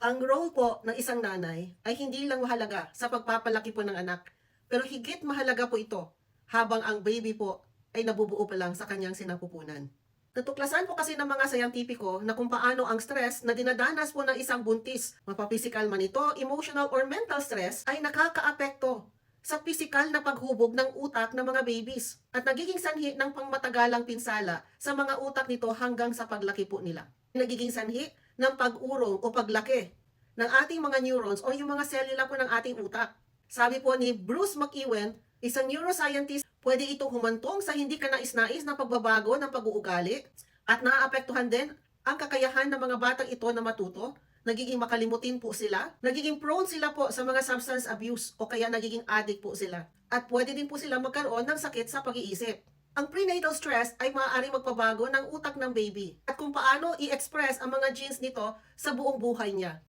Ang role po ng isang nanay ay hindi lang mahalaga sa pagpapalaki po ng anak, pero higit mahalaga po ito habang ang baby po ay nabubuo pa lang sa kanyang sinapupunan. Natuklasan po kasi ng mga sayantipiko na kung paano ang stress na dinadanas po ng isang buntis, mapapisikal man ito, emotional or mental stress, ay nakakaapekto sa pisikal na paghubog ng utak ng mga babies at nagiging sanhi ng pangmatagalang pinsala sa mga utak nito hanggang sa paglaki po nila. Nagiging sanhi ng pag-urong o paglaki ng ating mga neurons o yung mga selula po ng ating utak. Sabi po ni Bruce McEwen, isang neuroscientist, pwede itong humantong sa hindi ka nais-nais na pagbabago ng pag-uugali at naaapektuhan din ang kakayahan ng mga batang ito na matuto. Nagiging makalimutin po sila, nagiging prone sila po sa mga substance abuse o kaya nagiging addict po sila. At pwede din po sila magkaroon ng sakit sa pag-iisip. Ang prenatal stress ay maaaring magpabago ng utak ng baby at kung paano i-express ang mga genes nito sa buong buhay niya.